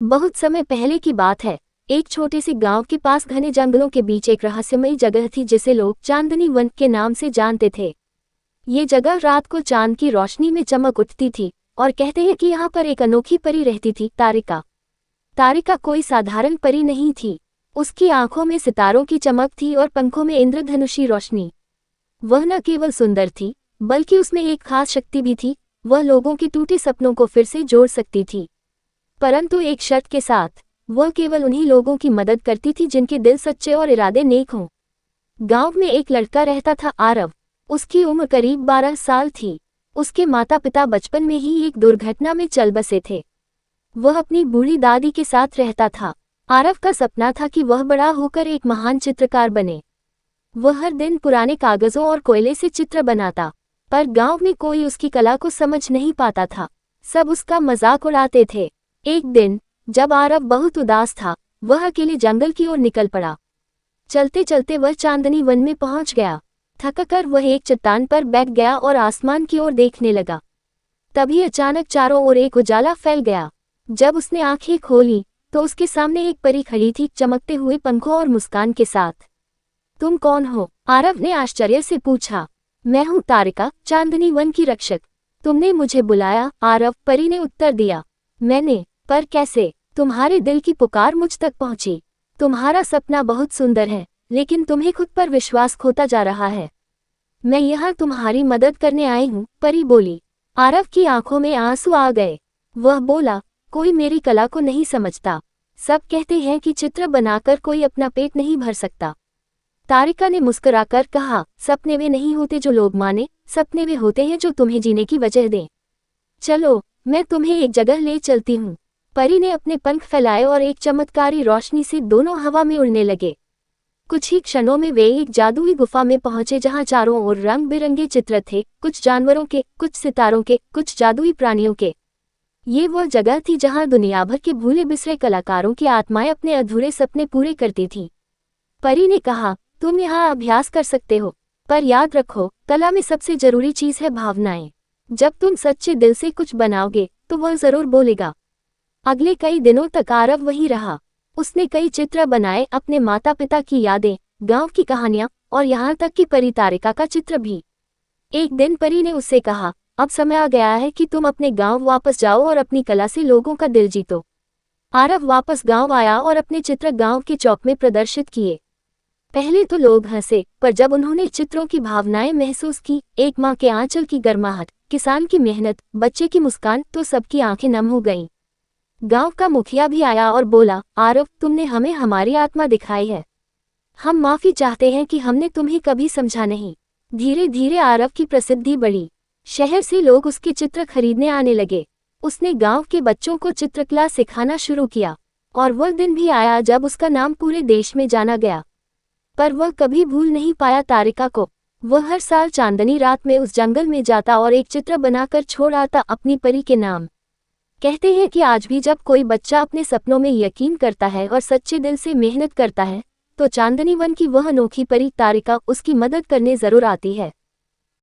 बहुत समय पहले की बात है। एक छोटे से गांव के पास घने जंगलों के बीच एक रहस्यमयी जगह थी जिसे लोग चांदनी वन के नाम से जानते थे। ये जगह रात को चांद की रोशनी में चमक उठती थी और कहते हैं कि यहाँ पर एक अनोखी परी रहती थी, तारिका। तारिका कोई साधारण परी नहीं थी। उसकी आंखों में सितारों की चमक थी और पंखों में इंद्रधनुषी रोशनी। वह न केवल सुंदर थी, बल्कि उसमें एक खास शक्ति भी थी। वह लोगों के टूटे सपनों को फिर से जोड़ सकती थी, परंतु एक शर्त के साथ। वह केवल उन्हीं लोगों की मदद करती थी जिनके दिल सच्चे और इरादे नेक हों। गांव में एक लड़का रहता था, आरव। उसकी उम्र करीब 12 साल थी। उसके माता पिता बचपन में ही एक दुर्घटना में चल बसे थे। वह अपनी बूढ़ी दादी के साथ रहता था। आरव का सपना था कि वह बड़ा होकर एक महान चित्रकार बने। वह हर दिन पुराने कागजों और कोयले से चित्र बनाता, पर गांव में कोई उसकी कला को समझ नहीं पाता था। सब उसका मजाक उड़ाते थे। एक दिन जब आरव बहुत उदास था, वह अकेले जंगल की ओर निकल पड़ा। चलते चलते वह चांदनी वन में पहुंच गया। थककर वह एक चट्टान पर बैठ गया और आसमान की ओर देखने लगा। तभी अचानक चारों ओर एक उजाला फैल गया। जब उसने आंखें खोली तो उसके सामने एक परी खड़ी थी, चमकते हुए पंखों और मुस्कान के साथ। तुम कौन हो? आरव ने आश्चर्य से पूछा। मैं हूँ तारिका, चांदनी वन की रक्षक। तुमने मुझे बुलाया? आरव, परी ने उत्तर दिया। मैंने? पर कैसे? तुम्हारे दिल की पुकार मुझ तक पहुंची। तुम्हारा सपना बहुत सुंदर है, लेकिन तुम्हें खुद पर विश्वास खोता जा रहा है। मैं यहाँ तुम्हारी मदद करने आई हूँ, परी बोली। आरव की आंखों में आंसू आ गए। वह बोला, कोई मेरी कला को नहीं समझता। सब कहते हैं कि चित्र बनाकर कोई अपना पेट नहीं भर सकता। तारिका ने मुस्कुराकर कहा, सपने वे नहीं होते जो लोग माने, सपने वे होते हैं जो तुम्हें जीने की वजह दें। चलो, मैं तुम्हें एक जगह ले चलती हूँ। परी ने अपने पंख फैलाए और एक चमत्कारी रोशनी से दोनों हवा में उड़ने लगे। कुछ ही क्षणों में वे एक जादुई गुफा में पहुंचे जहां चारों ओर रंग बिरंगे चित्र थे, कुछ जानवरों के, कुछ सितारों के, कुछ जादुई प्राणियों के। ये वह जगह थी जहां दुनिया भर के भूले बिसरे कलाकारों की आत्माएं अपने अधूरे सपने पूरे करती थीं। परी ने कहा, तुम यहाँ अभ्यास कर सकते हो, पर याद रखो, कला में सबसे जरूरी चीज है भावनाएं। जब तुम सच्चे दिल से कुछ बनाओगे तो वह जरूर बोलेगा। अगले कई दिनों तक आरव वहीं रहा। उसने कई चित्र बनाए, अपने माता पिता की यादें, गांव की कहानियां और यहाँ तक कि परी तारिका का चित्र भी। एक दिन परी ने उससे कहा, अब समय आ गया है कि तुम अपने गांव वापस जाओ और अपनी कला से लोगों का दिल जीतो। आरव वापस गांव आया और अपने चित्र गांव के चौक में प्रदर्शित किए। पहले तो लोग हंसे, पर जब उन्होंने चित्रों की भावनाएं महसूस की, एक माँ के आंचल की गर्माहट, किसान की मेहनत, बच्चे की मुस्कान, तो सबकी आंखें नम हो गईं। गांव का मुखिया भी आया और बोला, आरव, तुमने हमें हमारी आत्मा दिखाई है। हम माफी चाहते हैं कि हमने तुम्हें कभी समझा नहीं। धीरे धीरे आरव की प्रसिद्धि बढ़ी। शहर से लोग उसके चित्र खरीदने आने लगे। उसने गांव के बच्चों को चित्रकला सिखाना शुरू किया, और वह दिन भी आया जब उसका नाम पूरे देश में जाना गया। पर वह कभी भूल नहीं पाया तारिका को। वह हर साल चांदनी रात में उस जंगल में जाता और एक चित्र बनाकर छोड़ आता अपनी परी के नाम। कहते हैं कि आज भी जब कोई बच्चा अपने सपनों में यकीन करता है और सच्चे दिल से मेहनत करता है, तो चांदनी वन की वह अनोखी परी तारिका उसकी मदद करने जरूर आती है।